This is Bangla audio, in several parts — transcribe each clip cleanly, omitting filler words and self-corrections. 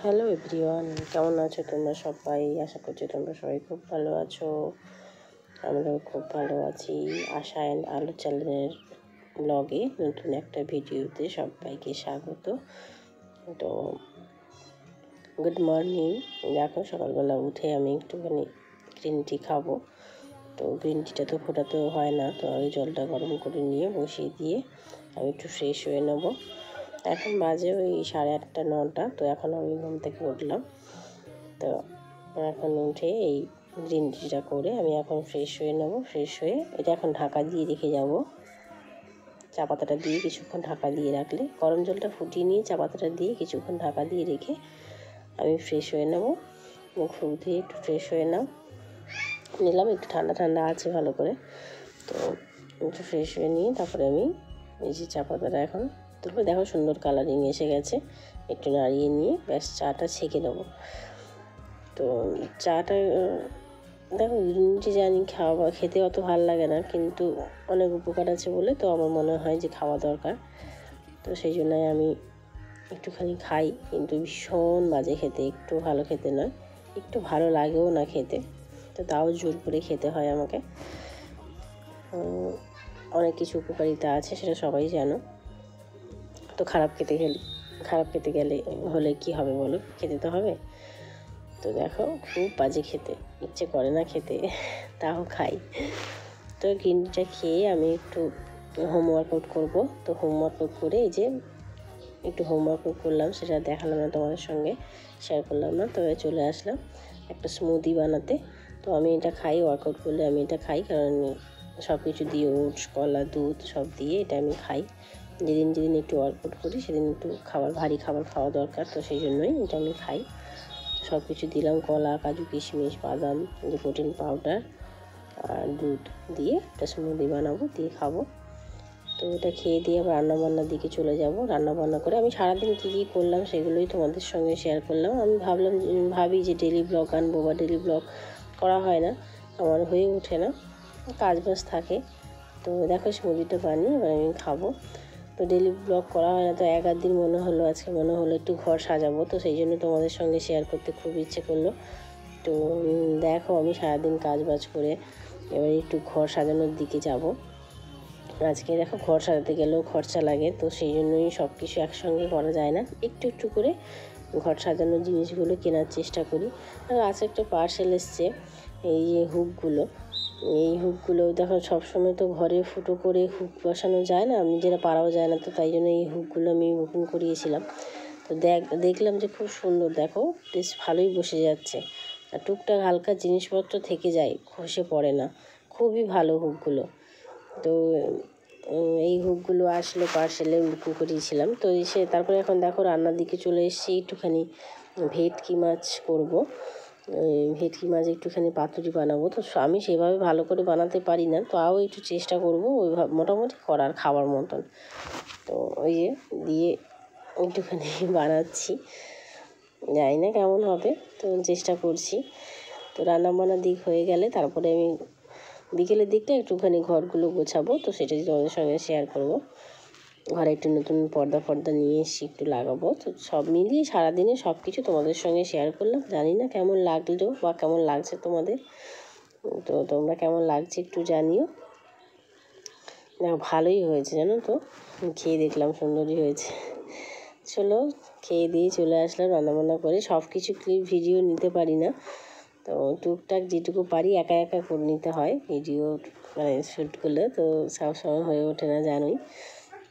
হ্যালো এভরিওয়ান, কেমন আছো তোমরা সবাই? আশা করছি তোমরা সবাই খুব ভালো আছো। আমরাও খুব ভালো আছি। আশা অ্যান্ড আলো চ্যানেলের ব্লগে নতুন একটা ভিডিওতে সবাইকে স্বাগত। তো গুড মর্নিং। দেখো সকালবেলা উঠে আমি একটুখানি গ্রিন টি খাবো। তো গ্রিন টিটা তো ফোটাতে হয় না, তো ওই জলটা গরম করে নিয়ে বসিয়ে দিয়ে আমি একটু ফ্রেশ হয়ে নেবো। এখন বাজে ওই 8:30 9টা। তো এখন আমি ঘুম থেকে উঠলাম। তো এখন উঠে এই গ্রিন টিটা করে আমি এখন ফ্রেশ হয়ে নেব। ফ্রেশ হয়ে এটা এখন ঢাকা দিয়ে রেখে যাব। চা পাতাটা দিয়ে কিছুক্ষণ ঢাকা দিয়ে রাখলে, গরম জলটা ফুটিয়ে নিয়ে চা পাতাটা দিয়ে কিছুক্ষণ ঢাকা দিয়ে রেখে আমি ফ্রেশ হয়ে নেব। মুখ ফুক দিয়ে একটু ফ্রেশ হয়ে নিলাম। একটু ঠান্ডা ঠান্ডা আছে ভালো করে। তো একটু ফ্রেশ হয়ে নিয়ে তারপরে আমি এই যে চা পাতাটা এখন তুলবে। দেখো সুন্দর কালারিং এসে গেছে। একটু নাড়িয়ে নিয়ে ব্যাস চাটা ছেঁকে নেবো। তো চাটা দেখো গ্রিন টি জানি খেতে অত ভালো লাগে না, কিন্তু অনেক উপকার আছে বলে তো আমার মনে হয় যে খাওয়া দরকার। তো সেই জন্যই আমি একটুখানি খাই, কিন্তু ভীষণ বাজে খেতে, একটু ভালো খেতে নয়। একটু ভালো লাগেও না খেতে, তো তাও জোর করে খেতে হয় আমাকে। অনেক কিছু উপকারিতা আছে, সেটা সবাই জানো। তো খারাপ খেতে গেলে হলে কি হবে বলো? খেতে তো হবে। তো দেখো খুব বাজে খেতে, ইচ্ছে করে না খেতে, তাও খাই। তো গ্রিন টিটা খেয়ে আমি একটু হোমওয়ার্কআউট করবো। তো হোমওয়ার্কআউট করে এই যে একটু হোমওয়ার্কআউট করলাম, সেটা দেখালাম না তোমাদের সঙ্গে, শেয়ার করলাম না। তবে চলে আসলাম একটা স্মুদি বানাতে। তো আমি এটা খাই, ওয়ার্কআউট করলে আমি এটা খাই, কারণ সব কিছু দিয়ে ওটস, কলা, দুধ সব দিয়ে এটা আমি খাই। যেদিন যেদিন একটু ওয়ার্কআউট করি সেদিন একটু ভারী খাবার খাওয়া দরকার, তো সেই জন্যই এটা আমি খাই। সব কিছু দিলাম, কলা, কাজু, কিশমিশ, বাদাম, যে প্রোটিন পাউডার আর দুধ দিয়ে একটা স্মুদি বানাবো, দিয়ে খাবো। তো এটা খেয়ে দিয়ে আবার রান্নাবান্নার দিকে চলে যাব। রান্নাবান্না করে আমি সারাদিন কী কী করলাম সেগুলোই তোমাদের সঙ্গে শেয়ার করলাম। আমি ভাবি যে ডেলি ব্লগ আনবো, বা ডেলি ব্লগ করা হয় না, আমার হয়ে ওঠে না, কাজ বাজ থাকে। তো দেখো স্মুদিটা বানিয়ে এবার আমি খাবো। তো ডেলি ব্লগ করা হয় না, তো এক আধ দিন আজকে মনে হলো একটু ঘর সাজাবো, তো সেই জন্য তোমাদের সঙ্গে শেয়ার করতে খুব ইচ্ছে করলো। তো দেখো আমি সারাদিন কাজ বাজ করে এবার একটু ঘর সাজানোর দিকে যাব। আজকে দেখো ঘর সাজাতে গেলেও খরচা লাগে, তো সেই জন্যই সব কিছু একসঙ্গে করা যায় না, একটু একটু করে ঘর সাজানোর জিনিসগুলো কেনার চেষ্টা করি। আর আছে একটা পার্সেল এসছে, এই যে হুকগুলো দেখো সবসময় তো ঘরে ফুটো করে হুক বসানো যায় না, নিজেরা পারাও যায় না, তো তাই জন্য এই হুকগুলো আমি বুকিং করিয়েছিলাম। তো দেখলাম যে খুব সুন্দর, দেখো বেশ ভালোই বসে যাচ্ছে, আর টুকটাক হালকা জিনিসপত্র থেকে যায়, খসে পড়ে না, খুবই ভালো হুকগুলো। তো এই হুকগুলো আসলো পার্সেলে, বুকিং করিয়েছিলাম। তো তারপরে এখন দেখো রান্নার দিকে চলে এসেছি। একটুখানি ভেটকি মাছ করবো। ভেটকি মাছ একটুখানি পাতুরি বানাবো। তো আমি সেভাবে ভালো করে বানাতে পারি না, তাও একটু চেষ্টা করবো মোটামুটি করার খাবার মতন। তো ওই যে দিয়ে একটুখানি বানাচ্ছি, জানি না কেমন হবে, তো চেষ্টা করছি। তো রান্নাবান্নার দিক হয়ে গেলে তারপরে আমি বিকেলের দিকটা একটুখানি ঘরগুলো গোছাবো, তো সেটা তোমাদের সঙ্গে শেয়ার করবো। ঘরে একটু নতুন পর্দা নিয়ে এসে একটু লাগাবো। তো সব মিলিয়ে সারাদিনে সব কিছু তোমাদের সঙ্গে শেয়ার করলাম। জানি না কেমন লাগলো বা কেমন লাগছে তোমাদের। তো তোমরা কেমন লাগছে একটু জানিও। দেখো ভালোই হয়েছে জানো তো, খেয়ে দেখলাম সুন্দরই হয়েছে। চলো খেয়ে দিয়ে চলে আসলাম। রান্নাবান্না করে সব কিছু ভিডিও নিতে পারি না, তো টুকটাক যেটুকু পারি একা একা করে নিতে হয় ভিডিও, মানে শ্যুটগুলো, তো সবসময় হয়ে ওঠে না জানোই।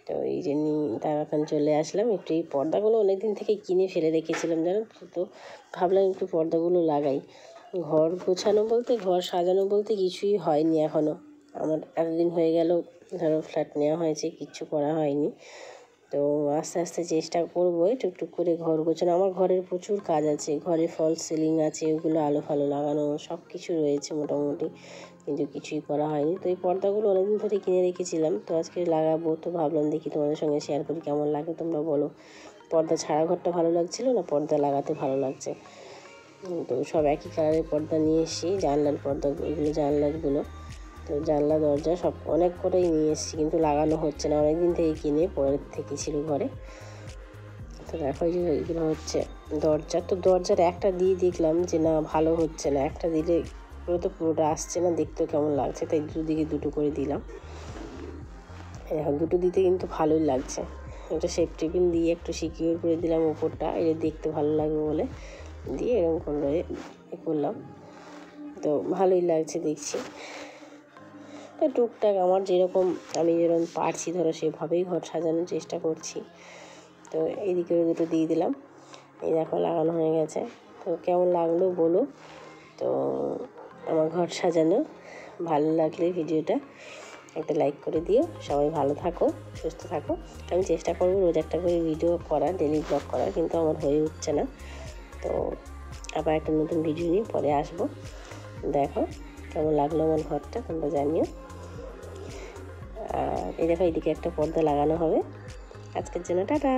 তো এই জন্যই তার এখন চলে আসলাম। একটু এই পর্দাগুলো অনেক দিন থেকে কিনে ফেলে রেখেছিলাম জানো তো, তো ভাবলাম একটু পর্দাগুলো লাগাই। ঘর গোছানো বলতে, ঘর সাজানো বলতে কিছুই হয়নি এখনও। আমার এতদিন হয়ে গেল, ধরো ফ্ল্যাট নেওয়া হয়েছে, কিচ্ছু করা হয়নি। তো আস্তে আস্তে চেষ্টা করবো টুকটুক করে ঘর গোছানো। আমার ঘরের প্রচুর কাজ আছে, ঘরে ফলস সিলিং আছে, ওগুলো আলো ফালো লাগানো সব কিছু রয়েছে মোটামুটি, কিন্তু কিছুই করা হয়নি। তো এই পর্দাগুলো অনেকদিন ধরে কিনে রেখেছিলাম, তো আজকে লাগাবো। তো ভাবলাম দেখি তোমাদের সঙ্গে শেয়ার করি, কেমন লাগে তোমরা বলো। পর্দা ছাড়া ঘরটা ভালো লাগছিল না পর্দা লাগাতে ভালো লাগছে? তো সব একই কালারের পর্দা নিয়ে এসেছি, জানলার পর্দা, এগুলো জানলাগুলো। তো জানলা দরজা সব অনেক কটাই নিয়ে এসেছি, কিন্তু লাগানো হচ্ছে না, অনেক দিন থেকে কিনে পরের থেকে ছিল ঘরে। তো তো দেখো এই যে এগুলো হচ্ছে দরজা, তো দরজার একটা দিয়ে দেখলাম যে না ভালো হচ্ছে না, একটা দিলে পুরো তো পুরোটা আসছে না, দেখতেও কেমন লাগছে, তাই দুদিকে দুটো করে দিলাম। এখন দুটো দিতে কিন্তু ভালোই লাগছে। একটা শেপ টেবিল দিয়ে একটু সিকিউর করে দিলাম উপরটা, এটা দেখতে ভালো লাগবে বলে দিয়ে এরকম করে করলাম, তো ভালোই লাগছে দেখছি। তো টুকটাক আমার আমি যেরকম পারছি ধরো সেভাবেই ঘর সাজানোর চেষ্টা করছি। তো এইদিকেও দুটো দিয়ে দিলাম, এই দেখো লাগানো হয়ে গেছে। তো কেমন লাগলো বলো। তো আমার ঘর সাজানো ভালো লাগলে ভিডিওটা একটা লাইক করে দিও। সবাই ভালো থাকো, সুস্থ থাকো। আমি চেষ্টা করবো রোজ একটা করে ভিডিও করার, ডেলি ব্লগ করার, কিন্তু আমার হয়ে উঠছে না। তো আবার একটা নতুন ভিডিও নিয়ে পরে আসবো। দেখো কেমন লাগলো আমার ঘরটা তোমরা জানিও। আর এই দেখো এইদিকে একটা পর্দা লাগানো হবে। আজকের জন্য টাটা।